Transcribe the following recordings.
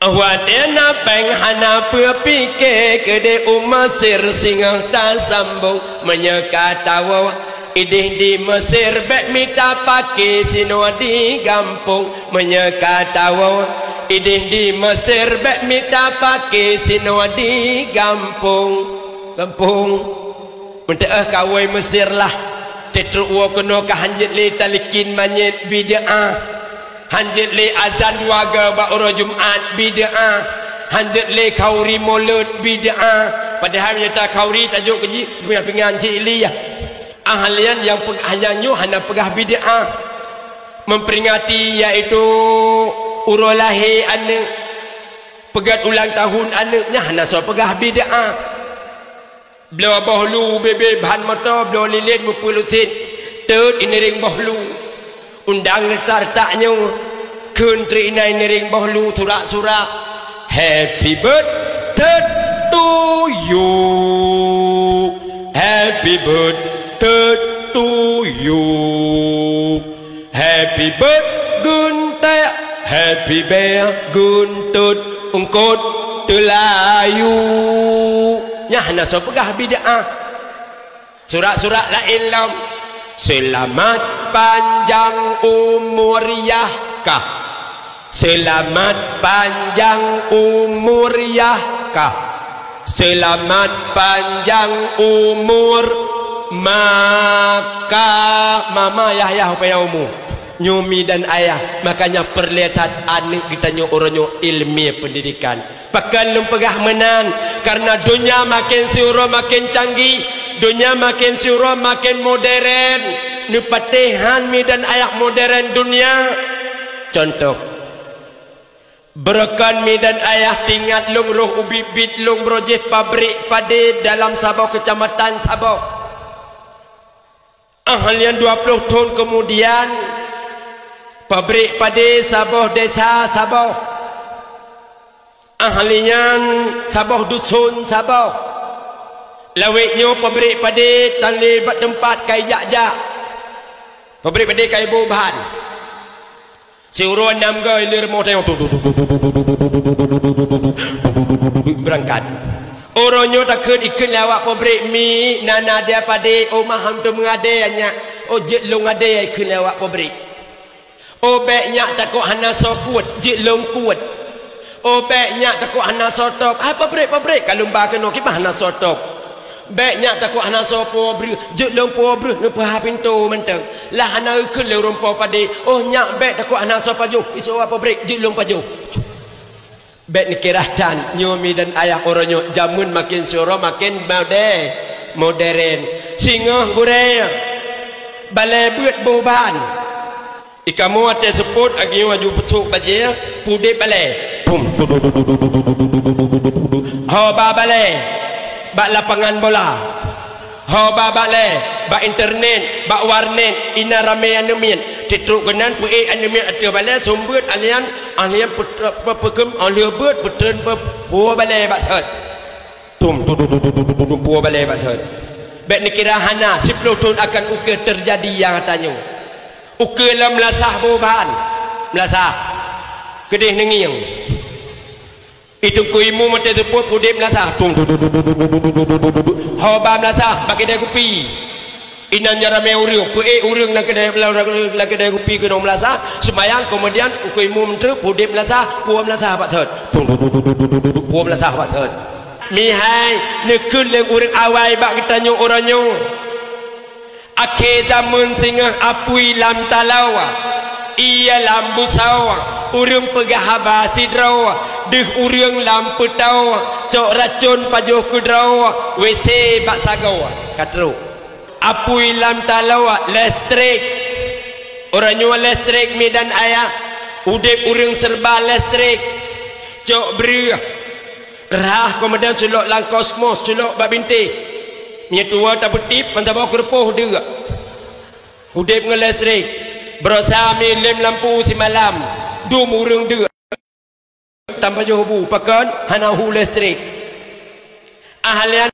Wadena bang hana berpikir kede Mesir singa tak sambung menyeka tawa idih di Mesir bek mita pakai sino di gampung menyeka tawa idih di Mesir bek mita pakai sino di gampung mentah kawai Mesir lah tetruk wa kena kahanjit li talikin manyit bid'ah hanjit le azan waga ba'ura Jumat bid'ah hanjit le kauri maulud bid'ah padahal nyata kauri tajuk keji pingan Cik Li ahlian yang hanya hana pegah bid'ah memperingati iaitu urus lahir anak pegat ulang tahun anaknya hana so pegah bid'ah beliau bahlu bebe bahan motor beliau lilin berpulutin tud ini ring bahlu undang letak-letaknya country ini ring bahlu surak-surak happy birthday to you happy birthday to you happy birthday gunte happy birthday guntut ungkut telayu nyahna so pegah bid'ah surak-surak lain lam selamat panjang umur yahkah selamat panjang umur yahkah selamat panjang umur maka mama yahya upaya umur nyumi dan ayah makanya perlihat anak kita orangnya ilmiah pendidikan pakai lempegah menan karena dunia makin siura makin canggih dunia makin siura makin modern nupatihan mi dan ayah modern dunia contoh berekan mi dan ayah tinggal long roh ubi bit long brojeh pabrik padi dalam Sabah kecamatan Sabah ahlian 20 tahun kemudian pabrik padi Sabah desa Sabah ahlinya Sabah dusun Sabah lawiknya pabrik padi tanli bat tempat kai jak pabrik padi kai buban siuruan 6 gay lir mau tengok berangkat orangnya takut ikut lawak pabrik mi nana dia padi oh maham tu mengadainya oh jek long adai ikut lawak pabrik oh beknya takut hana so kuat jek long kuat oh beknya takut hana so top pabrik kalau mbak kena kibah hana so top beknya takut hana so pobri jek long pobri nepah pintu menteng lah hana ikut le rompo padi oh nyak bek takut hana so paju iso pabrik jek long paju bek ni kirahtan nyomi dan ayah orangnya jamun makin suara makin modern singa guraya balai buat boban ikamu ate sebut agi waju petuk baje pude balai pum hoba balai bak lapangan bola hoba balai bak internet bak warnet ina rame anemin titruk kenan pu anemin ate balai sombut alian pekem alia beut petun puo balai bak set tum puo balai bak set bek ni kira hana 10 tahun akan ukir terjadi yang katanya ukir lah melasah boban melasah kedih nengiang itu kuimu mata tepuk pudip melasah hoba melasah bagi dia kopi inan jara me urang urang nak kedai kopi kena melasah sembayang kemudian kuimu mentre pudip melasah puam melasah pak thot puam melasah pak thot mihai nekun le urang awai bak kita nyu orangnya akhir zaman singa apui lam talawa ia lam busawa urang pegah basidrawa deh urang lam petawa cok racun pajuh kudrawa WC bak sagawa katru apui lam talawa listrik orangnya listrik medan ayah udip urang serba listrik cok beriah rah kemudian celok lang kosmos celok bak bintik nya tua tak betip mantap bawa kerpoh dia udip ngelestrik berusaha milim lampu si malam dua murung dia tanpa jobu pakan hana hu listrik ahlian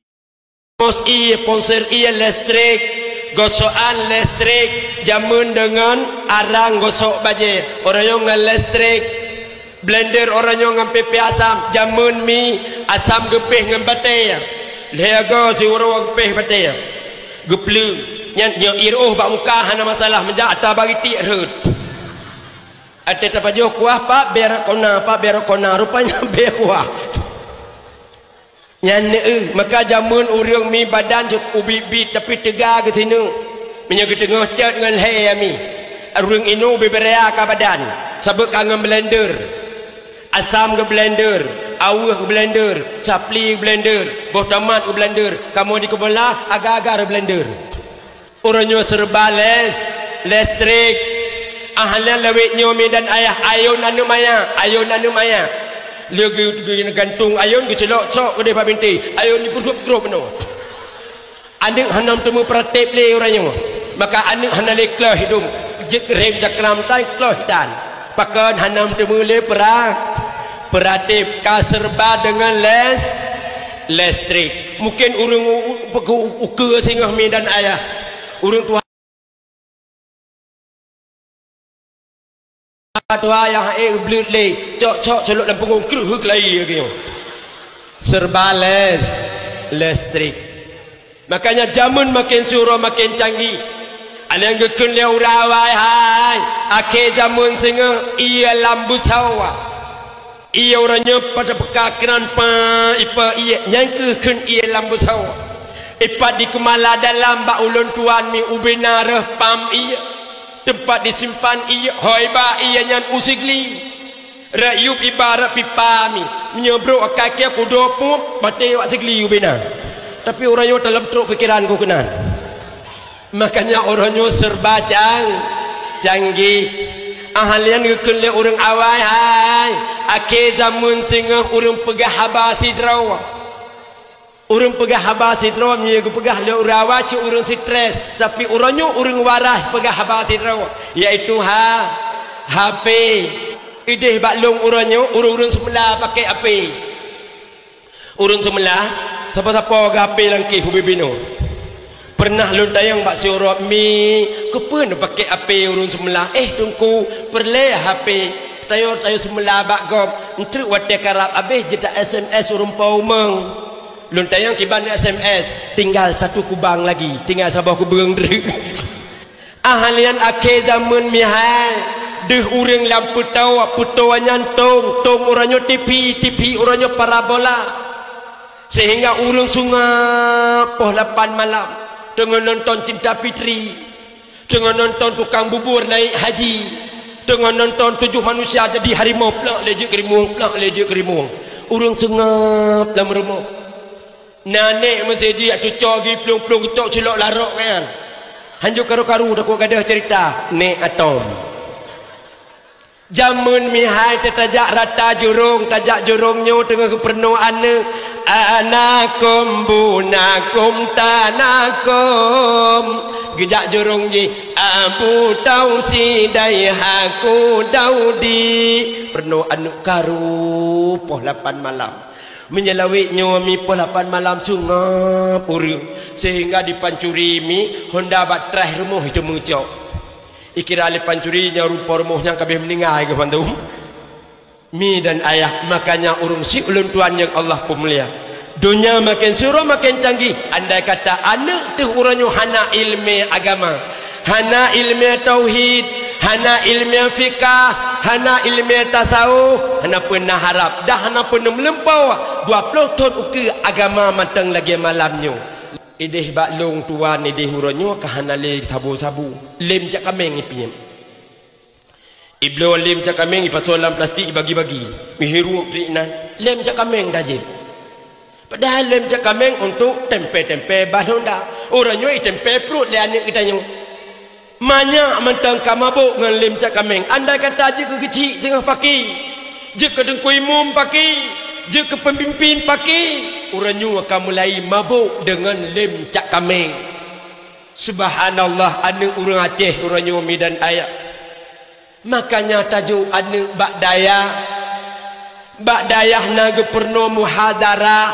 pos sponsor listrik gosokan listrik jamun dengan arang gosok baje orang yang listrik blender orangnya dengan pepe asam jamun mi asam gepeh dengan batai lega si orang gepeh batai gepleng nya iroh bak muka hana masalah menjak atas bagi tik rut ada tapajoh kuah pak biar kona rupanya biar kuah nyan maka jamun urang mi badan cuk ubi tapi tegar ke sini menjaga tengah cat dengan hai mi urang inu beberea ka badan sabuk kangen blender asam ke blender awah ke blender capli ke blender boh tamat ke blender kamu di kebelah agak-agak blender orangnya serba listrik ahlian lewit nyomi dan ayah ayun anu maya lagi gantung ayun ke celok cok ke depan binti ayun ni grup no anik hanam temu pratip le orangnya maka anik hanale klah hidung jek rem jakram tai klah hitan pakan hanam temu le pratip ka serba dengan listrik mungkin urang uke singah mi dan ayah urang tua yang belut le cok celok dalam punggung keruk lagi gitu serba listrik makanya zaman makin surah makin canggih ada yang gekun liau rawai hai akhir zaman singa ia lambu sawa ia orangnya pada pekakiran ipa ia yang gekun ia lambu sawa ipa di kemala dalam bak ulun tuan mi ubinarah pam ia tempat disimpan ia hoiba ia nyan usigli rayub ibarat pipami menyebrok kaki aku 20 batai wak sigli ubina tapi orangnya dalam teruk fikiran ku kenan makanya orangnya serba canggih ahlian gekun le orang awai hai akhir zaman singa orang pegah habasi drawa orang pegah habasi drawa menyaga pegah le urawa ci orang stres tapi orangnya orang warah pegah habasi drawa iaitu HP ideh baklong orangnya orang sebelah pakai HP orang sebelah siapa-siapa HP langkih hubibino pernah lu tayang bak siorok mi kepen pakai HP orang sebelah tungku perle HP tayo sebelah bak gom entru wate karap habis jeda SMS urang paumeng lun tayang kiban SMS tinggal satu kubang lagi tinggal sabah kubang dek ahlian akhir zaman mihai deh urang lampu tawa putuannya tong orangnya TV orangnya parabola sehingga urang sungai poh 8 malam dengan nonton Cinta Fitri dengan nonton tukang bubur naik haji dengan nonton 7 manusia jadi harimau pelak lejek kerimung urang sengap dalam rumah nanek mesti dia cucok gi plung-plung tok celok larok kan hanjuk karu-karu dak gadah cerita nek atom jamun mihai tajak rata jurung tajak jurungnya tengah keperno anakum bunakum tanakum gejak jurung ji abu tausi daihaku daudi perno anu karu poh 8 malam menyelawik nyomi poh 8 malam sungap urang sehingga dipancuri mi honda batrah rumah itu mengcok ikira le pancurinya rupa rumahnya kabeh meninggal ke pantum mi dan ayah makanya urung si ulun tuan yang Allah pemulia dunia makin suruh makin canggih andai kata anak tu urangnya hana ilmu agama hana ilmu tauhid hana ilmu fikah hana ilmu tasawuf hana pernah harap dah hana pernah melempau 20 tahun uke agama matang lagi malamnya ideh baklong tuan ideh urangnya kahana le sabu-sabu lem jak kameng ipiem iblo lem jak kameng ipasolam plastik bagi-bagi mihiru prinan lem jak kameng dajib padahal lem jak kameng untuk tempe-tempe bahonda orangnya tempe perut le anak kitanya banyak mentang kamabuk dengan lem jak kameng andai kata je ke kecil tengah pakai je ke dengkui mum pakai je ke pemimpin pakai orangnya akan mulai mabuk dengan lem cak kameng subhanallah anak orang Aceh orangnya umi dan ayah makanya tajuk anak bak dayah naga perno muhadarah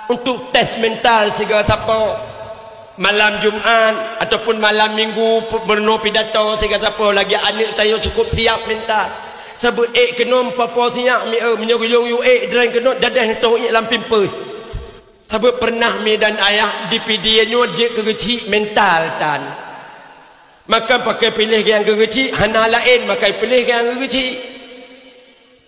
untuk tes mental segala siapa malam Jumaat ataupun malam Minggu berno pidato segala siapa lagi anak tayo cukup siap mental sebut kenom papa siap mi menyoguyong yu dren kenom dadah to lam pimpeu sebut pernah mi dan ayah di pidianyo je kegeci mental tan maka pakai pilih yang kegeci hana lain maka pilih yang kegeci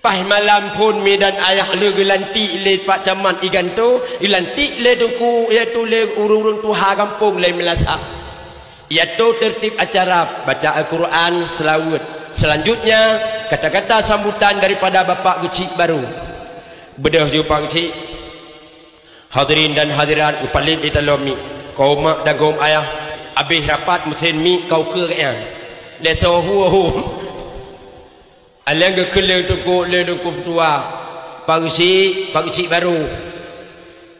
pai malam pun mi dan ayah le gelanti le pak caman iganto ilanti le dungku iaitu le urung-urung tuha kampung le melasa iaitu tertib acara baca Al-Quran selawat. Selanjutnya kata-kata sambutan daripada bapak kecil baru bedah jumpa kecil hadirin dan hadirat upalit di dalam mi kau mak dan kaum ayah habis rapat mesin mi kau ke yang leso hu alang ke kele tu tua pak kecil baru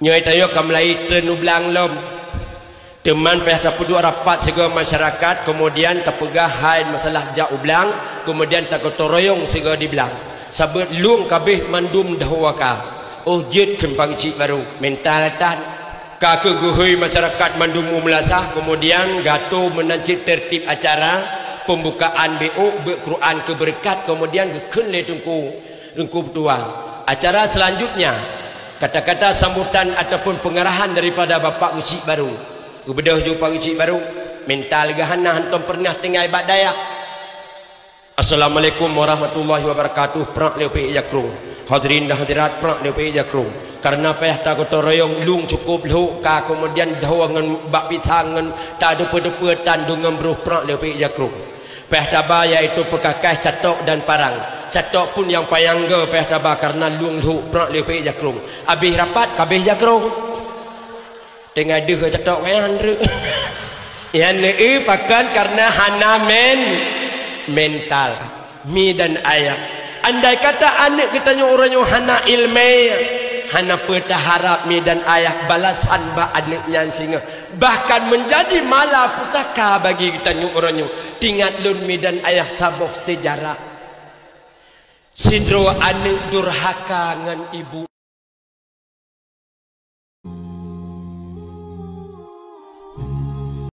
nyai tayo kamlai trenu belang lom teman payah terpuduk rapat segala masyarakat kemudian terpegah hai masalah jauh belang kemudian tak toroyong segala di belang sabut luang kabeh mandum dahwaka oh jid kempang cik baru mental tan ka keguhui masyarakat mandum umlasah kemudian gato menancit tertib acara pembukaan BO Quran keberkat kemudian kekenle tungku tua acara selanjutnya kata-kata sambutan ataupun pengarahan daripada bapak kecil baru bedah jumpa kecil baru mental gahana hantam pernah tinggal ibadat daya Assalamualaikum warahmatullahi wabarakatuh prak lepe jakrung hadirin dan hadirat prak lepe jakrung karena payah tak royong lung cukup lu ka kemudian dawangan bak pitangan tak ada pada tandungan beruh prak lepe jakrung payah taba iaitu pekakai catok dan parang catok pun yang payangga payah taba karena lung lu prak lepe jakrung habis rapat kabeh jakrung tengah deh catok yang yang fakan karena hana mental mi dan ayah andai kata anak kita orangnya hana ilmu hana petaharap mi dan ayah balasan ba anaknya singa bahkan menjadi malapetaka bagi kita orangnya tingat lun mi dan ayah saboh sejarah sindro anak durhaka ngan ibu